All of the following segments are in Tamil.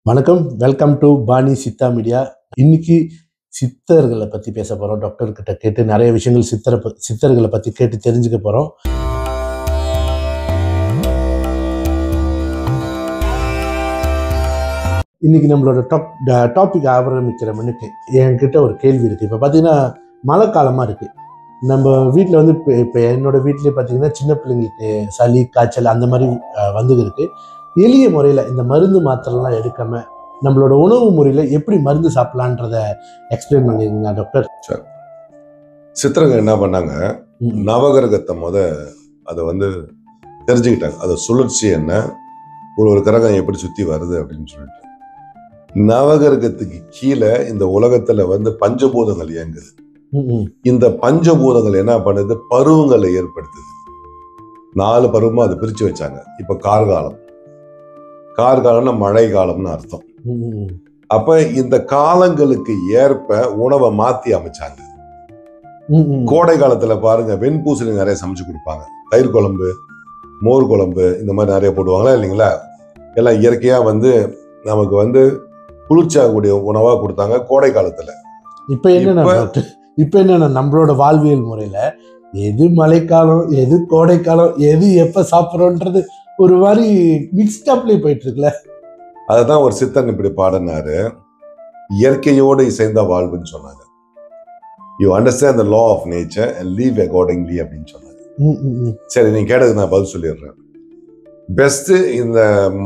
வணக்கம், வெல்கம் டு பாணி சித்தா மீடியா. இன்னைக்கு சித்தர்களை பற்றி பேச போகிறோம். டாக்டர் கிட்ட கேட்டு நிறைய விஷயங்கள் சித்தர்களை பற்றி கேட்டு தெரிஞ்சுக்க போகிறோம். இன்னைக்கு நம்மளோட டாபிக் ஆரம்பிக்கிற முன்னுக்கு என்கிட்ட ஒரு கேள்வி இருக்குது. இப்போ பார்த்தீங்கன்னா மழை காலமாக இருக்குது. நம்ம வீட்டில் வந்து இப்போ என்னோட வீட்டிலே பார்த்தீங்கன்னா சின்ன பிள்ளைங்களுக்கு சளி காய்ச்சல் அந்த மாதிரி வந்துருக்கு. எளிய முறையில் இந்த மருந்து மாத்திரைலாம் எடுக்காம நம்மளோட உணவு முறையில் எப்படி மருந்து சாப்பிடலான்றத எக்ஸ்பிளைன் பண்ணிருங்க டாக்டர். சார், சித்தரங்க என்ன பண்ணாங்க, நவகிரகத்தை அதை வந்து தெரிஞ்சுக்கிட்டாங்க. அதை சுழற்சி என்ன, ஒரு கிரகம் எப்படி சுற்றி வருது அப்படின்னு சொல்லிட்டு. நவகிரகத்துக்கு கீழே இந்த உலகத்துல வந்து பஞ்சபூதங்கள் இயங்குது. இந்த பஞ்சபூதங்கள் என்ன பண்ணுது, பருவங்களை ஏற்படுத்துது. 4 பருவமா அதை பிரிச்சு வச்சாங்க. இப்ப கார்காலம்னா மழை காலம்னு அர்த்தம். அப்ப இந்த காலங்களுக்கு ஏற்ப உணவை மாத்தி அமைச்சாங்க. கோடை காலத்துல பாருங்க, வெண்பூசணி நிறைய சமைச்சு கொடுப்பாங்க. தயிர் குழம்பு, மோர் குழம்பு இந்த மாதிரி நிறைய போடுவாங்களா இல்லைங்களா? எல்லாம் இயற்கையா வந்து நமக்கு வந்து குளிர்ச்சியாகக்கூடிய உணவா கொடுத்தாங்க கோடை காலத்துல. இப்ப என்ன நம்மளோட வாழ்வியல் முறையில எது மழைக்காலம், எது கோடைக்காலம், எது எப்ப சாப்பிட்றோன்றது ஒரு மாதிரி மிக்ஸ்டப்ல போயிட்டு இருக்குல்ல. அதுதான் ஒரு சித்தன் இப்படி பாடினாரு, இயற்கையோடு இசைந்த வாழ்வுன்னு சொன்னாங்க. You understand the law of nature and live accordingly அப்படின்னு சொன்னாங்க. சரி, நீங்க கேட்டதுக்கு நான் பதில் சொல்லிடுறேன். பெஸ்ட் இந்த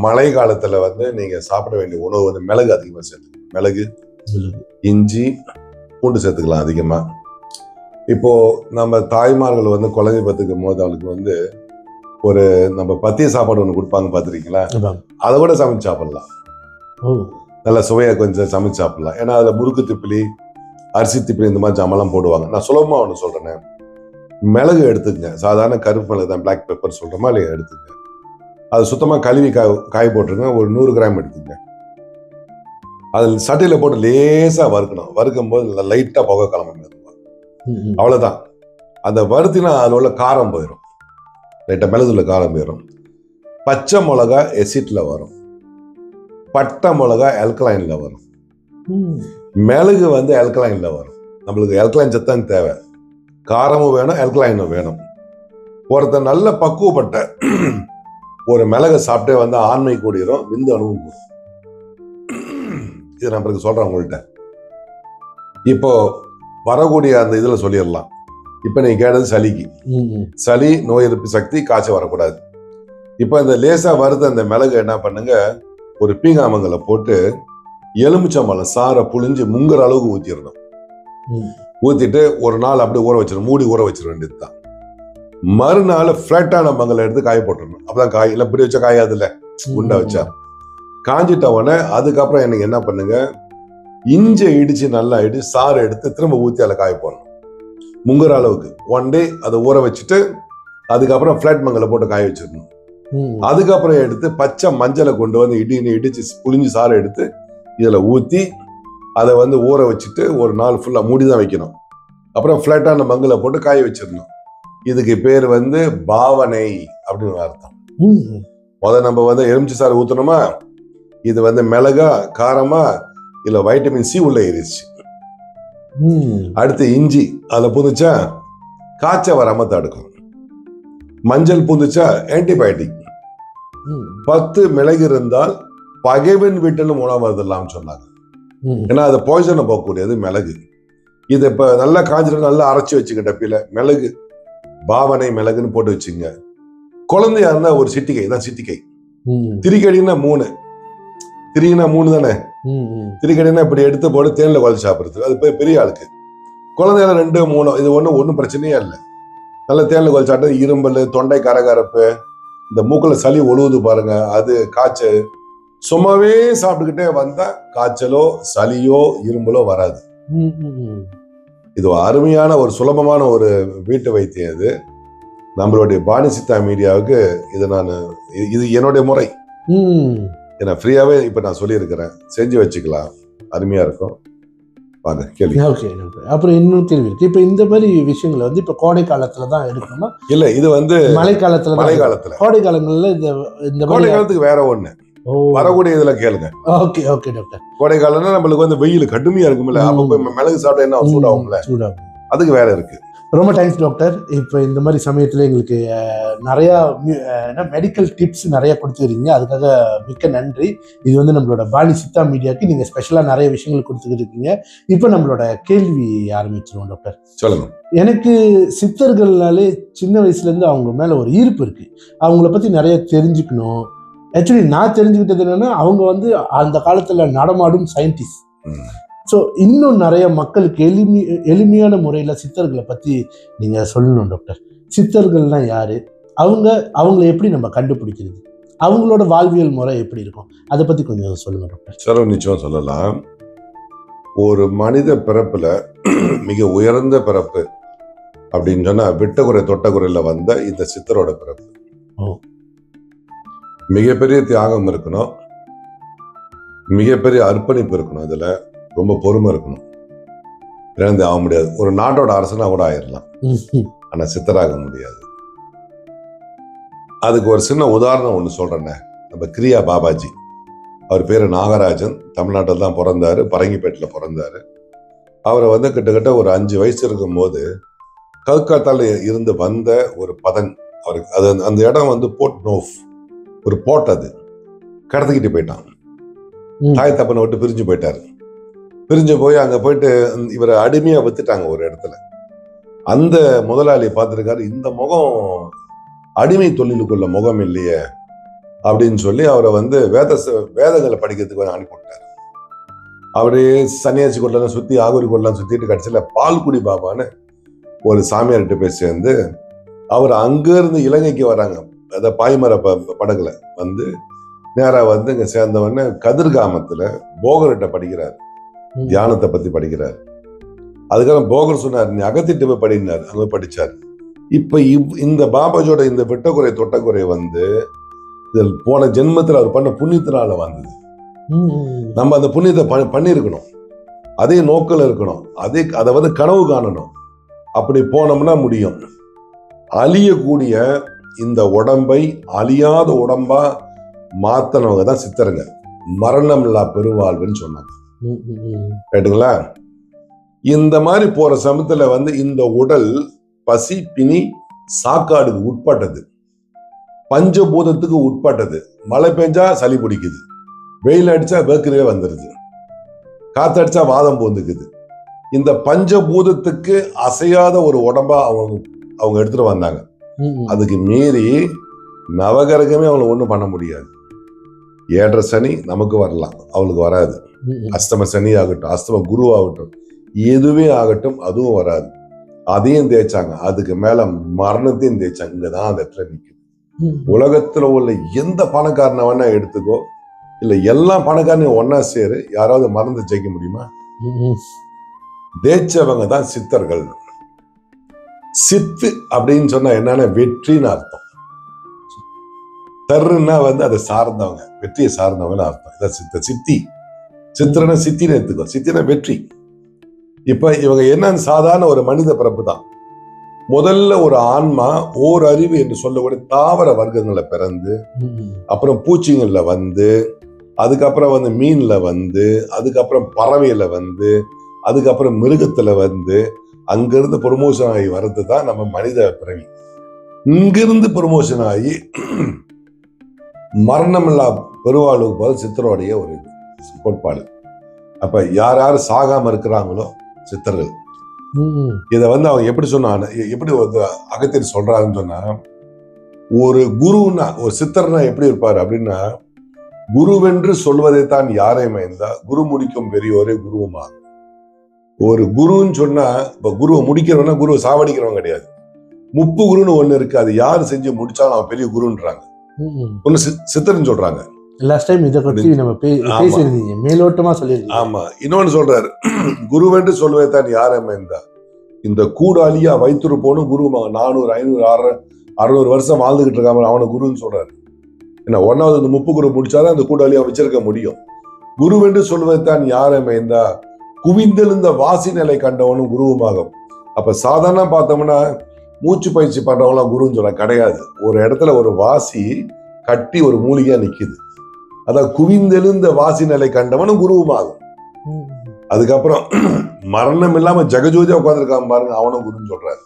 மழை காலத்துல வந்து நீங்க சாப்பிட வேண்டிய உணவு வந்து மிளகு அதிகமா சேர்த்துக்கணும். மிளகு, இஞ்சி, பூண்டு சேர்த்துக்கலாம் அதிகமா. இப்போ நம்ம தாய்மார்கள் வந்து குழந்தை பத்துக்கும் போது அவளுக்கு வந்து ஒரு நம்ம பத்திய சாப்பாடு ஒன்று கொடுப்பாங்க, பார்த்துருக்கீங்களா? அதை கூட சமைச்சு சாப்பிடலாம். நல்லா சுவையாக கொஞ்சம் சமைச்சு சாப்பிடலாம். ஏன்னா அதில் முறுக்கு திப்பிலி, அரிசி திப்பிலி இந்த மாதிரி ஜாமெல்லாம் போடுவாங்க. நான் சுலபமாக ஒன்று சொல்கிறேன், மிளகு எடுத்துக்கங்க. சாதாரண கருப்பு மிளகு தான், பிளாக் பெப்பர் சொல்கிறோமா இல்லையா, எடுத்துக்கங்க. அது சுத்தமாக கழுவி காய போட்டுருங்க. ஒரு 100 கிராம் எடுத்துக்கங்க. அதில் சட்டையில் போட்டு லேசாக வறுக்கணும். வறுக்கும் போது லைட்டாக புகை கிளம்ப, அவ்வளோதான். அந்த வறுத்தினா அதில் உள்ள காரம் போயிடும். லைட்டாக மிளகுல காரம் போயிடும். பச்சை மிளகா எசிட்ல வரும், பட்டை மிளகா அல்கலைன்ல வரும், மிளகு வந்து அல்கலைன்ல வரும். நம்மளுக்கு அல்கலைன் சத்தான் தேவை. காரமும் வேணும், அல்கலைனும் வேணும். ஒருத்தர் நல்ல பக்குவப்பட்ட ஒரு மிளகை சாப்பிட்டே வந்து ஆண்மை கூடிரும், விந்து அணுவும் கூடும். இது நம்மளுக்கு சொல்றேன் உங்கள்கிட்ட. இப்போ வரக்கூடிய அந்த இதுல சொல்லிடலாம். இப்ப நீங்க கேட்டது சளிக்கு. சளி, நோய் எதிர்ப்பு சக்தி, காய்ச்சல் வரக்கூடாது. இப்ப இந்த லேசா வருது அந்த மிளகு என்ன பண்ணுங்க, ஒரு பீங்காமங்கல போட்டு எலுமிச்சம்பழம் சாரை புழிஞ்சு முங்குற அளவுக்கு ஊத்திடணும். ஊத்திட்டு ஒரு நாள் அப்படியே ஊற வச்சிடணும். மூடி ஊற வச்சிட வேண்டியதுதான். மறுநாள் பிளாட்டான மங்கலை எடுத்து காய போட்டுடணும். அப்பதான் காய் இல்லை, இப்படி வச்சா காயாது இல்ல, குண்டா வச்சா காஞ்சிட்ட உடனே அதுக்கப்புறம் எனக்கு என்ன பண்ணுங்க, இஞ்சி இடிச்சு நல்லா இடிச்சு சாறு எடுத்து திரும்ப ஊத்தி அதில் காய போடணும். முங்குற அளவுக்கு 1 டே அதை ஊற வச்சுட்டு அதுக்கப்புறம் பிளாட் மங்கலை போட்டு காய வச்சிடணும். அதுக்கப்புறம் எடுத்து பச்சை மஞ்சளை கொண்டு வந்து இடிச்சு புளிஞ்சு சாறு எடுத்து இதுல ஊத்தி அதை வந்து ஊற வச்சுட்டு ஒரு நாள் ஃபுல்லா மூடிதான் வைக்கணும். அப்புறம் பிளாட்டான மங்கலை போட்டு காய வச்சிடணும். இதுக்கு பேர் வந்து பாவனை அப்படின்னு அர்த்தம். நம்ம வந்து எலுமிச்சை சாறு ஊத்தணுமா, இது வந்து மிளகா காரமா இல்ல வைட்டமின் சி உள்ள ஏறிச்சு. அடுத்து இஞ்சி அதுல பூந்துச்சா காய்ச்சல் வராம தடுக்கும். மஞ்சள் பூந்துச்சா ஆன்டிபயோட்டிக். 10 மிளகு இருந்தால் பகைவன் வீட்டிலும் உணவு வருதலாம் சொன்னாங்க. ஏன்னா அது பாய்சனை போகக்கூடியது மிளகு. இது இப்ப நல்லா காய்ச்சல் நல்லா அரைச்சி வச்சுக்க டப்பில மிளகு, பாவனை மிளகுன்னு போட்டு வச்சுங்க. குழந்தையா இருந்தா ஒரு சிட்டிகை தான், சிட்டிகை. திரிக்கடினா 3, திரினா 3 தானே. திரிக்கடினா இப்படி எடுத்து போட்டு தேன்ல குழந்தை சாப்பிடுறது, அது போய் பெரிய ஆளுக்கு. குழந்தையால 2, 3 இது ஒன்றும் பிரச்சனையே இல்லை. நல்லா தேன்ல குழந்தை சாப்பிட்டு இரும்பல், தொண்டை கரகரப்பு, இந்த மூக்குல சளி ஒழுகுது பாருங்க, அது காய்ச்சல். சும்மாவே சாப்பிட்டுக்கிட்டே வந்தா காய்ச்சலோ சளியோ இரும்பலோ வராது. இது அருமையான ஒரு சுலபமான ஒரு வீட்டு வைத்தியம். இது நம்மளுடைய பாணி சித்தா மீடியாவுக்கு இது என்னுடைய முறை. ஏன்னா ஃப்ரீயாவே இப்ப நான் சொல்லியிருக்கிறேன், செஞ்சு வச்சுக்கலாம், அருமையா இருக்கும். வாங்க கேள்வி. ஓகே, அப்புறம் இன்னொரு கேள்வி இருக்கு. இப்ப இந்த மாதிரி விஷயங்களை வந்து இப்ப கோடை காலத்துல தான் எடுக்கணுமா? இல்ல, இது வந்து மழை காலத்துல. கோடை காலங்கள்ல இந்த கோடை காலத்துக்கு வேற ஒண்ணு. வரக்கூடிய இதுல கேளுங்க. Okay okay doctor. கோடை காலம்னா நம்மளுக்கு வந்து வெயில் கடுமையா இருக்கும்ல, அப்ப போய் மிளகு சாப்பிட்டா என்ன சூடாகும்ல, அதுக்கு வேற இருக்கு. ரொம்ப தேங்க்ஸ் டாக்டர். இப்போ இந்த மாதிரி சமயத்தில் எங்களுக்கு நிறையா மெடிக்கல் டிப்ஸ் நிறையா கொடுத்துருக்கீங்க, அதுக்காக மிக்க நன்றி. இது வந்து நம்மளோட பாணி சித்தா மீடியாவுக்கு நீங்கள் ஸ்பெஷலாக நிறைய விஷயங்கள் கொடுத்துருக்கீங்க. இப்போ நம்மளோட கேள்வி ஆரம்பிச்சிருவோம் டாக்டர். சொல்லுங்க. எனக்கு சித்தர்கள்னாலே சின்ன வயசுலேருந்து அவங்க மேலே ஒரு ஈர்ப்பு இருக்குது. அவங்கள பற்றி நிறைய தெரிஞ்சுக்கணும். ஆக்சுவலி நான் தெரிஞ்சுக்கிட்டது என்னென்னா, அவங்க வந்து அந்த காலத்தில் நடமாடும் சயின்டிஸ்ட். ஸோ இன்னும் நிறைய மக்களுக்கு எளிமையான முறையில் சித்தர்களை பற்றி நீங்கள் சொல்லணும் டாக்டர். சித்தர்கள்லாம் யார், அவங்கள எப்படி நம்ம கண்டுபிடிக்கிறது, அவங்களோட வாழ்வியல் முறை எப்படி இருக்கும், அதை பற்றி கொஞ்சம் சொல்லுங்கள் டாக்டர். சார் நிச்சயம் சொல்லலாம். ஒரு மனித பிறப்பில் மிக உயர்ந்த பிறப்பு அப்படின்னு சொன்னால் விட்டகுறை தொட்டகுறையில் வந்த இந்த சித்தரோட பிறப்பு. மிகப்பெரிய தியாகம் இருக்கணும், மிகப்பெரிய அர்ப்பணிப்பு இருக்கணும், அதில் ரொம்ப பொறுமை இருக்கணும். இழந்து ஆக முடியாது. ஒரு நாட்டோட அரசனா கூட ஆயிடலாம், ஆனா சித்தராக முடியாது. அதுக்கு ஒரு சின்ன உதாரணம் ஒன்று சொல்றேன்னே. நம்ம கிரியா பாபாஜி, அவர் பேரு நாகராஜன், தமிழ்நாட்டில் தான் பிறந்தாரு, பரங்கிப்பேட்டில் பிறந்தாரு. அவரை வந்து கிட்டத்தட்ட ஒரு 5 வயசு இருக்கும் போது கல்கத்தால இருந்து வந்த ஒரு பதன், அவருக்கு அது அந்த இடம் வந்து போர்ட் நோஃப், ஒரு போர்ட், அது கடத்திக்கிட்டு போயிட்டான். தாய் தப்பனை விட்டு பிரிஞ்சு போயிட்டாரு. பிரிஞ்சு போய் அங்க போயிட்டு இவரை அடிமையா வித்துட்டாங்க ஒரு இடத்துல. அந்த முதலாளி பார்த்திருக்காரு, இந்த முகம் அடிமை தொழிலுக்குள்ள முகம் இல்லையே அப்படின்னு சொல்லி அவரை வந்து வேதங்களை படிக்கிறதுக்கு அனுப்பிவிட்டாரு. அவரே சன்னியாசி கொள்ளலாம் சுத்தி, ஆகூரி கொள்ளலாம் சுத்திட்டு கடைசியில பால்குடி பாபான்னு ஒரு சாமியார்கிட்ட போய் சேர்ந்து அவர் அங்கிருந்து இலங்கைக்கு வராங்க. அத பாய்மர படகுல வந்து நேரா வந்து இங்க சேர்ந்தவொடனே கதிர்காமத்துல போகர்கிட்ட படிக்கிறார், தியானத்தை பத்தி படிக்கிறார். அதுக்கப்புறம் போகர் சொன்னார், நீ அகத்திட்டு போய் படினார், அங்க படிச்சார். இப்ப இந்த பாபாஜோட இந்த விட்டக்குறை தொட்டக்குறை வந்து இதில் போன ஜென்மத்தில் அவர் பண்ண புண்ணியத்தினால வந்தது. நம்ம அந்த புண்ணியத்தை பண்ணியிருக்கணும், அதே நோக்கில் இருக்கணும், அதை வந்து கனவு காணணும். அப்படி போனோம்னா முடியும். அழியக்கூடிய இந்த உடம்பை அழியாத உடம்பா மாத்தனவங்க தான் சித்தருங்க. மரணம் இல்லா பெருவாழ்வுன்னு சொன்னாங்க. கேட்டுங்களா? இந்த மாதிரி போற சமயத்துல வந்து இந்த உடல் பசி பிணி சாக்காடுக்கு உட்பட்டது, பஞ்சபூதத்துக்கு உட்பட்டது. மழை பெஞ்சா சளி பிடிக்குது, வெயில் அடிச்சா வேர்க்கவே வந்துருது, காத்தடிச்சா வாதம் போந்துக்குது. இந்த பஞ்சபூதத்துக்கு அசையாத ஒரு உடம்பா அவங்க எடுத்துட்டு வந்தாங்க. அதுக்கு மீறி நவகிரகமே அவங்களை ஒண்ணும் பண்ண முடியாது. 7 சனி நமக்கு வரலாம், அவளுக்கு வராது. அஸ்தம சனி ஆகட்டும், அஸ்தம குரு ஆகட்டும், எதுவே ஆகட்டும், அதுவும் வராது. அதையும் தேய்ச்சாங்க. அதுக்கு மேல மரணத்தையும் தேய்ச்சாங்க. இங்கதான் அந்த இடத்துல நிக்குது. உலகத்துல உள்ள எந்த பணக்காரனை வேணா எடுத்துக்கோ, இல்ல எல்லா பணக்காரனையும் ஒன்னா சேரு, யாராவது மறந்து ஜெயிக்க முடியுமா? தேய்ச்சவங்க தான் சித்தர்கள். சித்து அப்படின்னு சொன்னா என்னன்னா வெற்றின்னு அர்த்தம். தருன்னா வந்து அதை சார்ந்தவங்க, வெற்றியை சார்ந்தவங்கன்னு அர்த்தம். இதான் சித்த. சித்தி, சித்திரனை சித்தின்னு எடுத்துக்கோ, சித்தினா வெற்றி. இப்ப இவங்க என்ன, சாதாரண ஒரு மனித பிறப்பு தான். முதல்ல ஒரு ஆன்மா ஓர் அறிவு என்று சொல்லக்கூடிய தாவர வர்க்கங்களை பிறந்து, அப்புறம் பூச்சிங்கள்ல வந்து, அதுக்கப்புறம் வந்து மீன்ல வந்து, அதுக்கப்புறம் பறவையில வந்து, அதுக்கப்புறம் மிருகத்துல வந்து, அங்கிருந்து ப்ரொமோஷன் ஆகி வர்றது தான் நம்ம மனித பிறவி. இங்கிருந்து ப்ரொமோஷன் ஆகி மரணமில்லா பெருவாழ்வுக்கு போது சித்தருடைய ஒரு கோட்பாடு. அப்ப யார் யார் சாகாம இருக்கிறாங்களோ சித்தர்கள். இத வந்து அவங்க எப்படி சொன்னாங்க, எப்படி அகத்தியர் சொல்றாங்கன்னு சொன்னா, ஒரு குருன்னா, ஒரு சித்தர்னா எப்படி இருப்பாரு அப்படின்னா, குருவென்று சொல்வதைத்தான் யாரை மைந்தா குரு முடிக்கும் பெரியோரே குருவுமா. ஒரு குருன்னு சொன்னா, இப்ப குருவை முடிக்கிறவனா குருவை சாவடிக்கிறவன் கிடையாது. முப்பு குருன்னு ஒண்ணு இருக்கு, அது யாரு செஞ்சு முடிச்சாலும் அவன் பெரிய குருன்றாங்க. ஒண்ணு சித்தர்ன்னு சொல்றாங்க. லாஸ்ட் டைம் இத பத்தி நம்ம பேசியிருந்தீங்க, மேலோட்டமா சொல்லிருக்கீங்க. ஆமா. இன்னொன்னு சொல்றாரு, குருவென்று சொல்வதைத்தான் யாரை மைந்தா இந்த கூடாலியா வைத்திருப்போனும் குருமா 400 500 600 வருஷம் வாழ்ந்துகிட்டு இருக்காம அவனை குருன்னு சொல்றாரு. என்ன, 1வது இந்த முப்பு குரு முடிச்சாதான் அந்த கூடாலியா வச்சிருக்க முடியும். குருவென்று சொல்வதைத்தான் யாரை மைந்தா குவிந்தெழுந்த வாசி நிலை கண்டவனும் குருவுமாகும். அப்ப சாதாரண பார்த்தோம்னா மூச்சு பயிற்சி பண்றவங்களாம் குருன்னு சொல்ல கிடையாது. ஒரு இடத்துல ஒரு வாசி கட்டி ஒரு மூலிகையா நிக்குது, அதான் குவிந்தெழுந்த வாசி நிலை கண்டவனும் குருவுமாகும். அதுக்கப்புறம் மரணம் இல்லாம ஜெகஜோதியா உட்கார்ந்துருக்கான் பாருங்க, அவனும் குருன்னு சொல்றாரு.